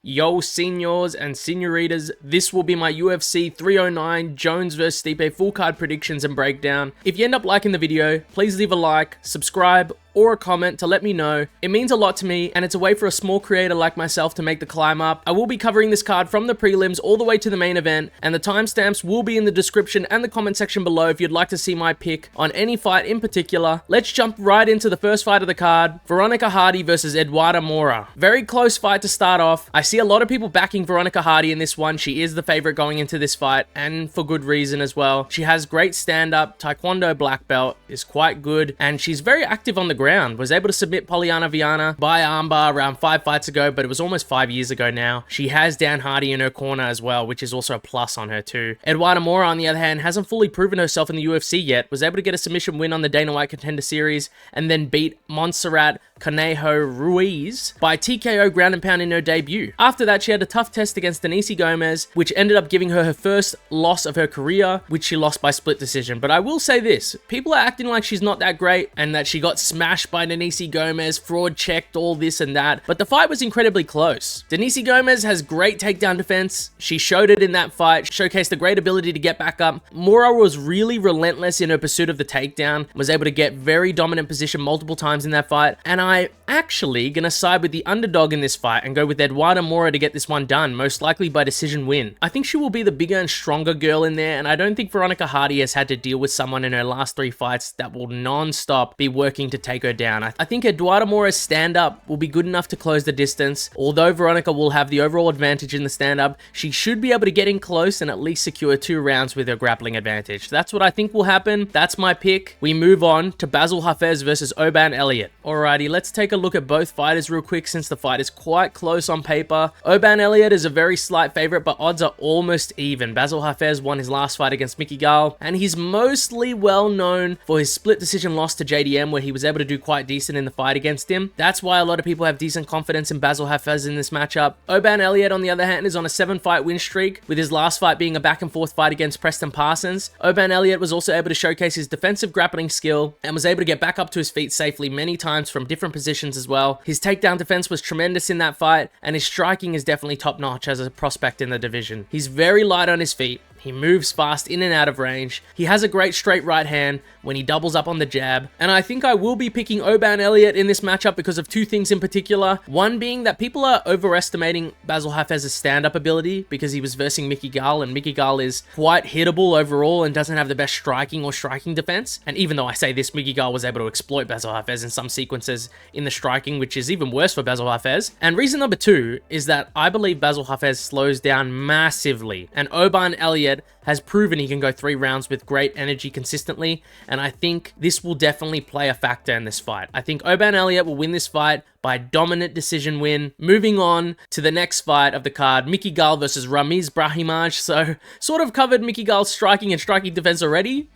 Yo, senors and senoritas, this will be my UFC 309 Jones vs Stipe full card predictions and breakdown. If you end up liking the video, please leave a like, subscribe, or a comment to let me know. It means a lot to me, and it's a way for a small creator like myself to make the climb up. I will be covering this card from the prelims all the way to the main event, and the timestamps will be in the description and the comment section below if you'd like to see my pick on any fight in particular. Let's jump right into the first fight of the card, Veronica versus Eduarda Moura. Very close fight to start off. I see a lot of people backing Veronica in this one. She is the favorite going into this fight, and for good reason as well. She has great stand-up, taekwondo black belt, is quite good, and she's very active on the ground. Was able to submit Polyana Viana by armbar around 5 fights ago, but it was almost 5 years ago now. She has Dan Hardy in her corner as well, which is also a plus on her too. Eduarda Moura, on the other hand, hasn't fully proven herself in the UFC yet. Was able to get a submission win on the Dana White Contender Series, and then beat Montserrat Conejo Ruiz by TKO ground and pound in her debut. After that, she had a tough test against Diniz Gomez, which ended up giving her her first loss of her career, which she lost by split decision. But I will say this, people are acting like she's not that great and that she got smashed by Diniz Gomez, fraud checked, all this and that, but the fight was incredibly close. Diniz Gomez has great takedown defense. She showed it in that fight, showcased a great ability to get back up. Moura was really relentless in her pursuit of the takedown, was able to get very dominant position multiple times in that fight, and I'm actually gonna side with the underdog in this fight and go with Eduarda Moura to get this one done, most likely by decision win. I think she will be the bigger and stronger girl in there, and I don't think Veronica has had to deal with someone in her last 3 fights that will non-stop be working to take her down. I think Eduarda Moura's stand-up will be good enough to close the distance. Although Veronica will have the overall advantage in the stand-up, she should be able to get in close and at least secure 2 rounds with her grappling advantage. That's what I think will happen. That's my pick. We move on to Bassil Hafez versus Oban Elliott. Alrighty, let's take a look at both fighters real quick since the fight is quite close on paper. Oban Elliott is a very slight favorite, but odds are almost even. Bassil Hafez won his last fight against Gall, and he's mostly well known for his split decision loss to JDM, where he was able to do quite decent in the fight against him. That's why a lot of people have decent confidence in Bassil Hafez in this matchup. Oban Elliott, on the other hand, is on a 7-fight win streak, with his last fight being a back-and-forth fight against Preston Parsons. Oban Elliott was also able to showcase his defensive grappling skill and was able to get back up to his feet safely many times from different positions as well. His takedown defense was tremendous in that fight, and his striking is definitely top-notch as a prospect in the division. He's very light on his feet. He moves fast in and out of range. He has a great straight right hand when he doubles up on the jab. And I think I will be picking Oban Elliott in this matchup because of 2 things in particular. One being that people are overestimating Bassil Hafez's stand-up ability because he was versing Gall, and Gall is quite hittable overall and doesn't have the best striking or striking defense. And even though I say this, Gall was able to exploit Bassil Hafez in some sequences in the striking, which is even worse for Bassil Hafez. And reason number 2 is that I believe Bassil Hafez slows down massively, and Oban Elliott has proven he can go 3 rounds with great energy consistently, and I think this will definitely play a factor in this fight. I think Oban Elliott will win this fight by a dominant decision win. Moving on to the next fight of the card, Gall versus Ramiz Brahimaj. So, sort of covered Gall's striking and striking defense already,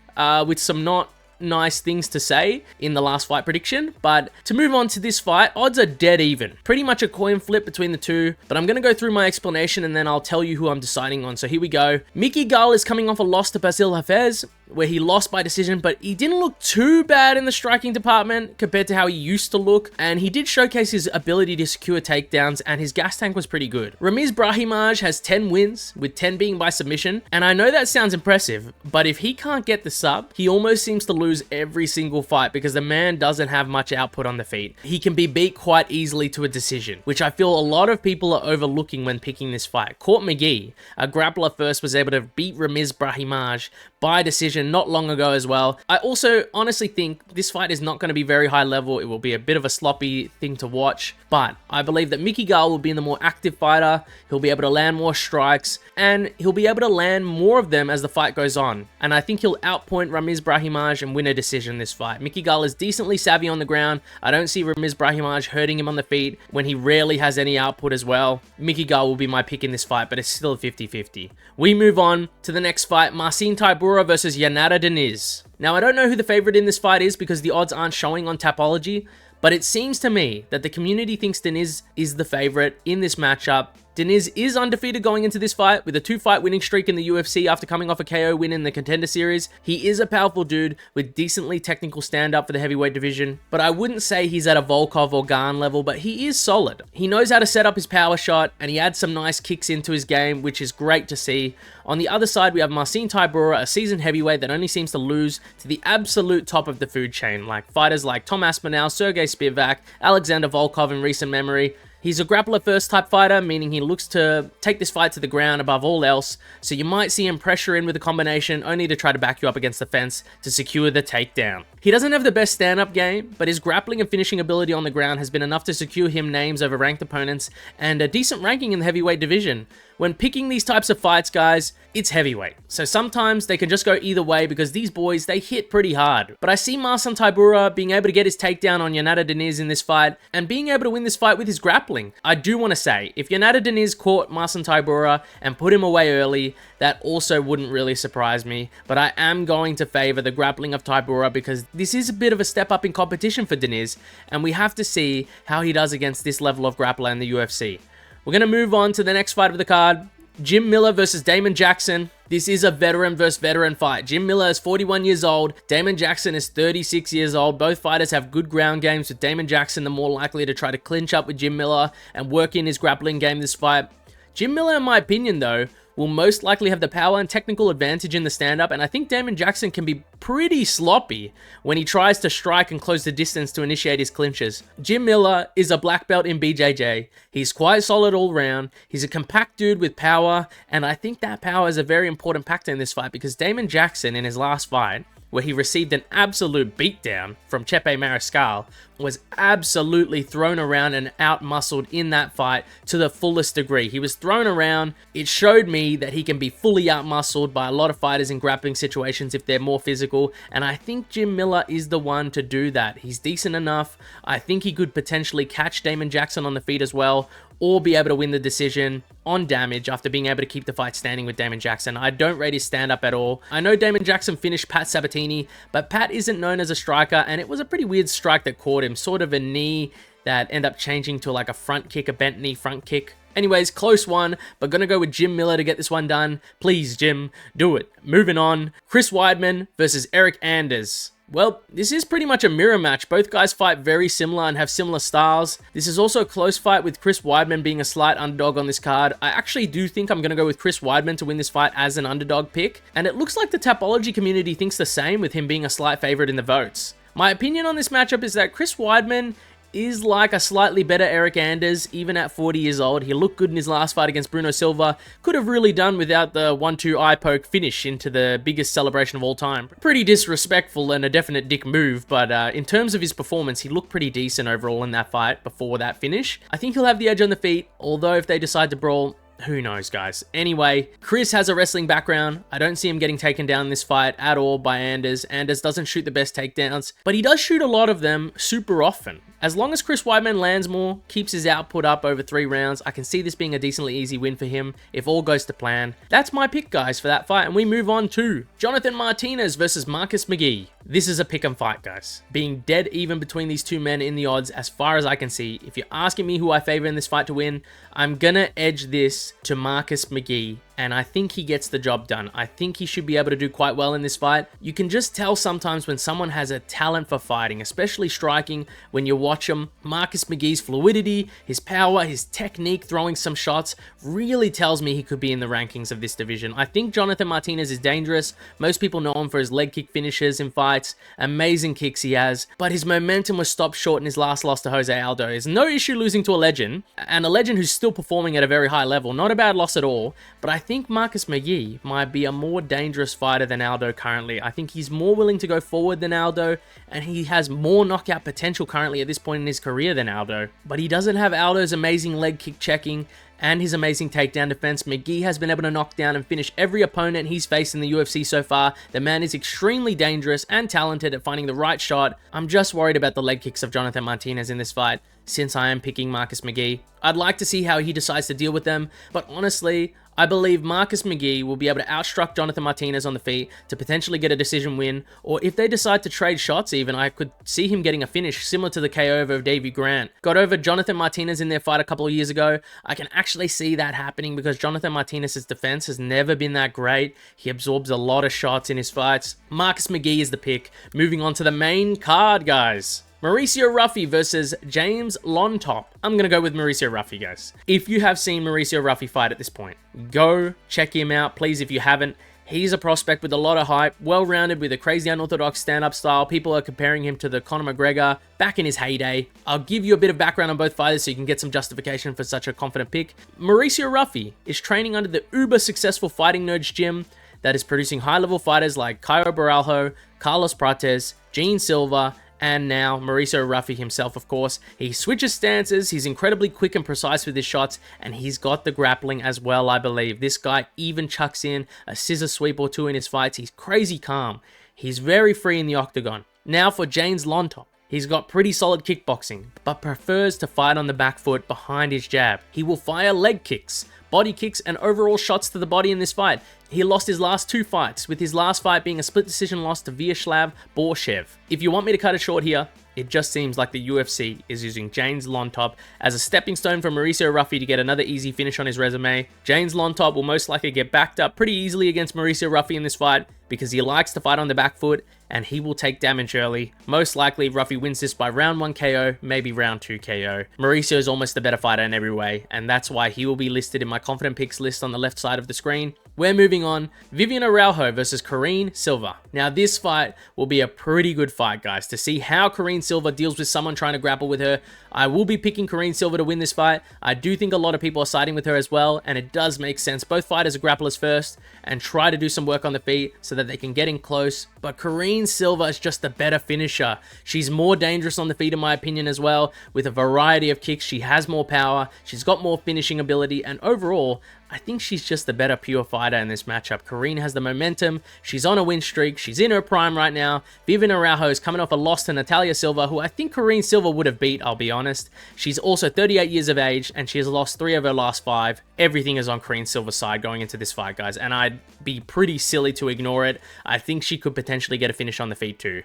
with some not nice things to say in the last fight prediction. But to move on to this fight, odds are dead even. Pretty much a coin flip between the two, but I'm going to go through my explanation and then I'll tell you who I'm deciding on. So here we go. Gall is coming off a loss to Bassil Hafez, where he lost by decision, but he didn't look too bad in the striking department compared to how he used to look, and he did showcase his ability to secure takedowns, and his gas tank was pretty good. Ramiz Brahimaj has 10 wins, with 10 being by submission, and I know that sounds impressive, but if he can't get the sub, he almost seems to lose every single fight because the man doesn't have much output on the feet. He can be beat quite easily to a decision, which I feel a lot of people are overlooking when picking this fight. Court McGhee, a grappler first, was able to beat Ramiz Brahimaj by decision not long ago as well. I also honestly think this fight is not going to be very high level. It will be a bit of a sloppy thing to watch, but I believe that Gall will be the more active fighter. He'll be able to land more strikes, and he'll be able to land more of them as the fight goes on. And I think he'll outpoint Ramiz Brahimaj and win a decision this fight. Gall is decently savvy on the ground. I don't see Ramiz Brahimaj hurting him on the feet when he rarely has any output as well. Gall will be my pick in this fight, but it's still 50-50. We move on to the next fight, Marcin Tybura versus Jhonata Diniz. Now, I don't know who the favorite in this fight is because the odds aren't showing on Tapology, but it seems to me that the community thinks Diniz is the favorite in this matchup. Diniz is undefeated going into this fight with a 2-fight winning streak in the UFC after coming off a KO win in the Contender Series. He is a powerful dude with decently technical stand-up for the heavyweight division, but I wouldn't say he's at a Volkov or Gall level, but he is solid. He knows how to set up his power shot, and he adds some nice kicks into his game, which is great to see. On the other side, we have Marcin Tybura, a seasoned heavyweight that only seems to lose to the absolute top of the food chain, like fighters like Tom Aspinall, Sergey Spivak, Alexander Volkov in recent memory. He's a grappler-first type fighter, meaning he looks to take this fight to the ground above all else, so you might see him pressure in with a combination only to try to back you up against the fence to secure the takedown. He doesn't have the best stand-up game, but his grappling and finishing ability on the ground has been enough to secure him names over ranked opponents and a decent ranking in the heavyweight division. When picking these types of fights, guys, it's heavyweight. So sometimes they can just go either way because these boys, they hit pretty hard. But I see Marcin Tybura being able to get his takedown on Jhonata Diniz in this fight and being able to win this fight with his grappling. I do want to say, if Jhonata Diniz caught Marcin Tybura and put him away early, that also wouldn't really surprise me. But I am going to favor the grappling of Tybura because this is a bit of a step up in competition for Diniz, and we have to see how he does against this level of grappler in the UFC. We're going to move on to the next fight of the card. Jim Miller versus Damon Jackson. This is a veteran versus veteran fight. Jim Miller is 41 years old. Damon Jackson is 36 years old. Both fighters have good ground games, with Damon Jackson the more likely to try to clinch up with Jim Miller and work in his grappling game this fight. Jim Miller, in my opinion, though, will most likely have the power and technical advantage in the stand-up, and I think Damon Jackson can be pretty sloppy when he tries to strike and close the distance to initiate his clinches. Jim Miller is a black belt in BJJ. He's quite solid all round. He's a compact dude with power, and I think that power is a very important factor in this fight because Damon Jackson, in his last fight, where he received an absolute beatdown from Chepe Mariscal, was absolutely thrown around and out-muscled in that fight to the fullest degree. He was thrown around. It showed me that he can be fully out-muscled by a lot of fighters in grappling situations if they're more physical, and I think Jim Miller is the one to do that. He's decent enough. I think he could potentially catch Damon Jackson on the feet as well, or be able to win the decision on damage after being able to keep the fight standing with Damon Jackson. I don't rate his stand-up at all. I know Damon Jackson finished Pat Sabatini, but Pat isn't known as a striker, and it was a pretty weird strike that caught him. Sort of a knee that ended up changing to like a front kick, a bent knee front kick. Anyways, close one, but gonna go with Jim Miller to get this one done. Please, Jim, do it. Moving on, Chris Weidman versus Eryk Anders. Well, this is pretty much a mirror match. Both guys fight very similar and have similar styles. This is also a close fight with Chris Weidman being a slight underdog on this card. I actually do think I'm going to go with Chris Weidman to win this fight as an underdog pick. And it looks like the Tapology community thinks the same, with him being a slight favorite in the votes. My opinion on this matchup is that Chris Weidman is like a slightly better Eryk Anders, even at 40 years old. He looked good in his last fight against Bruno Silva. Could have really done without the 1-2 eye poke finish into the biggest celebration of all time. Pretty disrespectful and a definite dick move, but in terms of his performance, he looked pretty decent overall in that fight before that finish. I think he'll have the edge on the feet, although if they decide to brawl, who knows, guys. Anyway, Chris has a wrestling background. I don't see him getting taken down in this fight at all by Anders. Anders doesn't shoot the best takedowns, but he does shoot a lot of them super often. As long as Chris Weidman lands more, keeps his output up over 3 rounds, I can see this being a decently easy win for him if all goes to plan. That's my pick, guys, for that fight, and we move on to Jonathan Martinez versus Marcus McGhee. This is a pick 'em fight, guys. Being dead even between these two men in the odds as far as I can see. If you're asking me who I favor in this fight to win, I'm gonna edge this to Marcus McGhee, and I think he gets the job done. I think he should be able to do quite well in this fight. You can just tell sometimes when someone has a talent for fighting, especially striking, when you watch him. Marcus McGhee's fluidity, his power, his technique throwing some shots really tells me he could be in the rankings of this division. I think Jonathan Martinez is dangerous. Most people know him for his leg kick finishes in fights, amazing kicks he has, but his momentum was stopped short in his last loss to Jose Aldo. It's no issue losing to a legend, and a legend who's still performing at a very high level. Not a bad loss at all, but I think Marcus McGhee might be a more dangerous fighter than Aldo currently. I think he's more willing to go forward than Aldo, and he has more knockout potential currently at this point in his career than Aldo. But he doesn't have Aldo's amazing leg kick checking and his amazing takedown defense. McGhee has been able to knock down and finish every opponent he's faced in the UFC so far. The man is extremely dangerous and talented at finding the right shot. I'm just worried about the leg kicks of Jonathan Martinez in this fight, since I am picking Marcus McGhee. I'd like to see how he decides to deal with them, but honestly, I believe Marcus McGhee will be able to outstruck Jonathan Martinez on the feet to potentially get a decision win, or if they decide to trade shots even, I could see him getting a finish similar to the KO over of Davey Grant. Got over Jonathan Martinez in their fight a couple of years ago. I can actually see that happening because Jonathan Martinez's defense has never been that great. He absorbs a lot of shots in his fights. Marcus McGhee is the pick. Moving on to the main card, guys. Mauricio Ruffy versus James Llontop. I'm going to go with Mauricio Ruffy, guys. If you have seen Mauricio Ruffy fight at this point, go check him out, please, if you haven't. He's a prospect with a lot of hype, well-rounded with a crazy unorthodox stand-up style. People are comparing him to the Conor McGregor back in his heyday. I'll give you a bit of background on both fighters so you can get some justification for such a confident pick. Mauricio Ruffy is training under the uber-successful Fighting Nerds gym that is producing high-level fighters like Caio Araujo, Carlos Prates, Gene Silva, and now Mauricio Ruffy himself, of course. He switches stances, he's incredibly quick and precise with his shots, and he's got the grappling as well, I believe. This guy even chucks in a scissor sweep or two in his fights. He's crazy calm. He's very free in the octagon. Now for James Llontop. He's got pretty solid kickboxing, but prefers to fight on the back foot behind his jab. He will fire leg kicks, body kicks, and overall shots to the body in this fight. He lost his last 2 fights, with his last fight being a split decision loss to Vyacheslav Borshev. If you want me to cut it short here, it just seems like the UFC is using James Llontop as a stepping stone for Mauricio Ruffy to get another easy finish on his resume. James Llontop will most likely get backed up pretty easily against Mauricio Ruffy in this fight because he likes to fight on the back foot and he will take damage early. Most likely Ruffy wins this by round 1 KO, maybe round 2 KO. Mauricio is almost the better fighter in every way, and that's why he will be listed in my confident picks list on the left side of the screen. We're moving on. Viviane Araujo versus Karine Silva. Now this fight will be a pretty good fight, guys, to see how Karine Silva deals with someone trying to grapple with her. I will be picking Karine Silva to win this fight. I do think a lot of people are siding with her as well, and it does make sense. Both fighters are grapplers first and try to do some work on the feet so that they can get in close. But Karine Silva is just a better finisher. She's more dangerous on the feet in my opinion as well. With a variety of kicks, she has more power, she's got more finishing ability, and overall, I think she's just the better pure fighter in this matchup. Karine has the momentum, she's on a win streak, she's in her prime right now. Viviane Araujo is coming off a loss to Natalia Silva, who I think Karine Silva would have beat, I'll be honest. She's also 38 years of age, and she has lost 3 of her last 5. Everything is on Karine Silva's side going into this fight, guys, and I'd be pretty silly to ignore it. I think she could potentially get a finish on the feet too.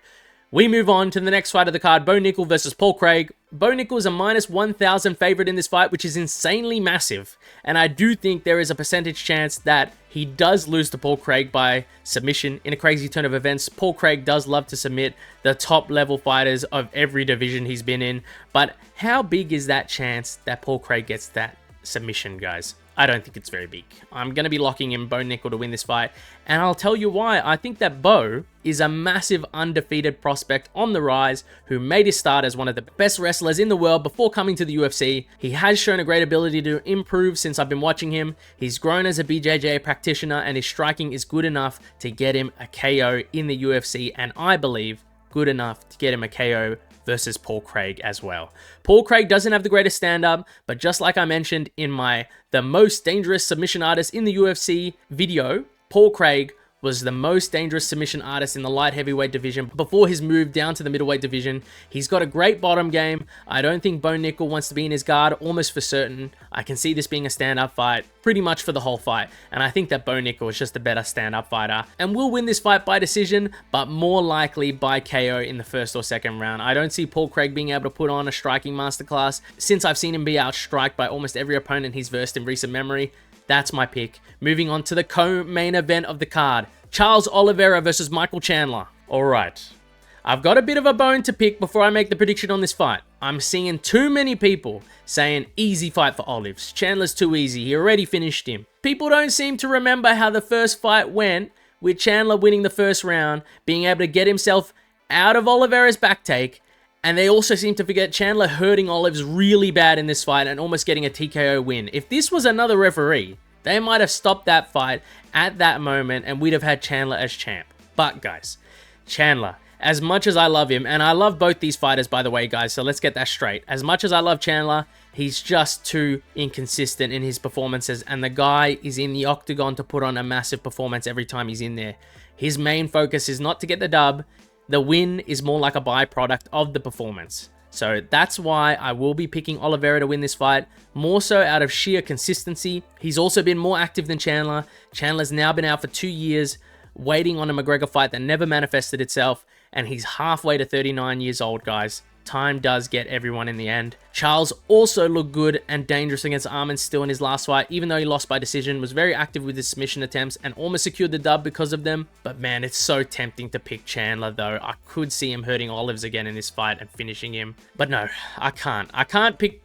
We move on to the next fight of the card, Bo Nickal versus Paul Craig. Bo Nickal is a minus 1,000 favorite in this fight, which is insanely massive. And I do think there is a percentage chance that he does lose to Paul Craig by submission in a crazy turn of events. Paul Craig does love to submit the top level fighters of every division he's been in. But how big is that chance that Paul Craig gets that submission, guys? I don't think it's very big. I'm going to be locking in Bo Nickal to win this fight, and I'll tell you why. I think that Bo is a massive undefeated prospect on the rise who made his start as one of the best wrestlers in the world before coming to the UFC. He has shown a great ability to improve since I've been watching him. He's grown as a BJJ practitioner, and his striking is good enough to get him a KO in the UFC, and I believe good enough to get him a KO versus Paul Craig as well. Paul Craig doesn't have the greatest stand-up, but just like I mentioned in my The Most Dangerous Submission Artist in the UFC video, Paul Craig was the most dangerous submission artist in the light heavyweight division before his move down to the middleweight division. He's got a great bottom game. I don't think Bo Nickal wants to be in his guard, almost for certain. I can see this being a stand-up fight pretty much for the whole fight, and I think that Bo Nickal is just a better stand-up fighter and will win this fight by decision, but more likely by KO in the first or second round. I don't see Paul Craig being able to put on a striking masterclass since I've seen him be outstriked by almost every opponent he's versed in recent memory. That's my pick. Moving on to the co-main event of the card, Charles Oliveira versus Michael Chandler. Alright, I've got a bit of a bone to pick before I make the prediction on this fight. I'm seeing too many people saying easy fight for Olives. Chandler's too easy, he already finished him. People don't seem to remember how the first fight went, with Chandler winning the first round, being able to get himself out of Oliveira's back take, and they also seem to forget Chandler hurting Olives really bad in this fight and almost getting a TKO win. If this was another referee, they might have stopped that fight at that moment and we'd have had Chandler as champ. But guys, Chandler, as much as I love him, and I love both these fighters by the way guys, so let's get that straight. As much as I love Chandler, he's just too inconsistent in his performances, and the guy is in the octagon to put on a massive performance every time he's in there. His main focus is not to get the dub. The win is more like a byproduct of the performance. So that's why I will be picking Oliveira to win this fight, more so out of sheer consistency. He's also been more active than Chandler. Chandler's now been out for 2 years, waiting on a McGregor fight that never manifested itself, and he's halfway to 39 years old, guys. Time does get everyone in the end. Charles also looked good and dangerous against Arman still in his last fight, even though he lost by decision, was very active with his submission attempts and almost secured the dub because of them. But man, it's so tempting to pick Chandler though. I could see him hurting Olives again in this fight and finishing him. But no, I can't. I can't pick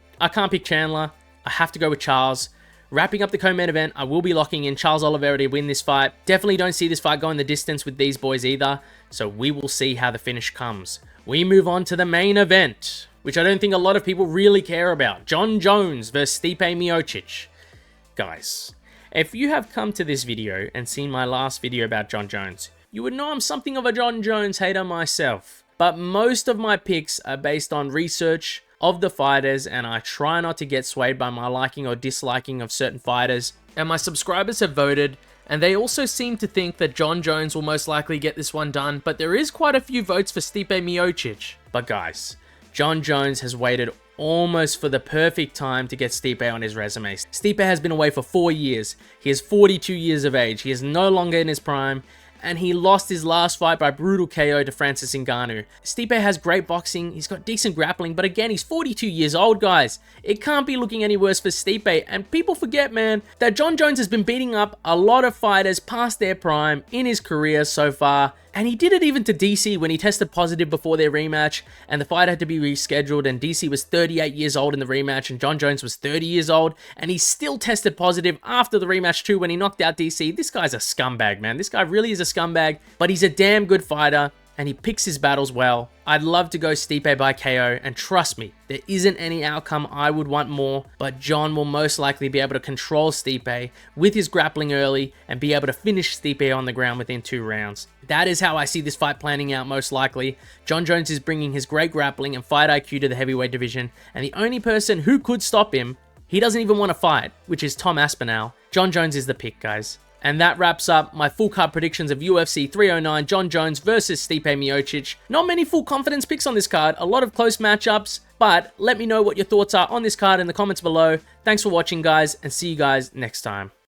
Chandler. I have to go with Charles. Wrapping up the co-main event, I will be locking in Charles Oliveira to win this fight. Definitely don't see this fight going the distance with these boys either, so we will see how the finish comes. We move on to the main event, which I don't think a lot of people really care about. Jon Jones versus Stipe Miocic. Guys, if you have come to this video and seen my last video about Jon Jones, you would know I'm something of a Jon Jones hater myself. But most of my picks are based on research of the fighters, and I try not to get swayed by my liking or disliking of certain fighters. And my subscribers have voted, and they also seem to think that Jon Jones will most likely get this one done, but there is quite a few votes for Stipe Miocic. But guys, Jon Jones has waited almost for the perfect time to get Stipe on his resume. Stipe has been away for 4 years. He is 42 years of age. He is no longer in his prime, and he lost his last fight by brutal KO to Francis Ngannou. Stipe has great boxing, he's got decent grappling, but again, he's 42 years old, guys. It can't be looking any worse for Stipe, and people forget, man, that Jon Jones has been beating up a lot of fighters past their prime in his career so far, and he did it even to DC when he tested positive before their rematch, and the fight had to be rescheduled, and DC was 38 years old in the rematch, and Jon Jones was 30 years old, and he still tested positive after the rematch too when he knocked out DC. This guy's a scumbag, man. This guy really is a scumbag, but he's a damn good fighter, and he picks his battles well. I'd love to go Stipe by KO, and trust me, there isn't any outcome I would want more, but Jon will most likely be able to control Stipe with his grappling early and be able to finish Stipe on the ground within 2 rounds. That is how I see this fight planning out most likely. Jon Jones is bringing his great grappling and fight IQ to the heavyweight division, and the only person who could stop him, he doesn't even want to fight, which is Tom Aspinall. Jon Jones is the pick, guys. And that wraps up my full card predictions of UFC 309, Jon Jones versus Stipe Miocic. Not many full confidence picks on this card, a lot of close matchups, but let me know what your thoughts are on this card in the comments below. Thanks for watching, guys, and see you guys next time.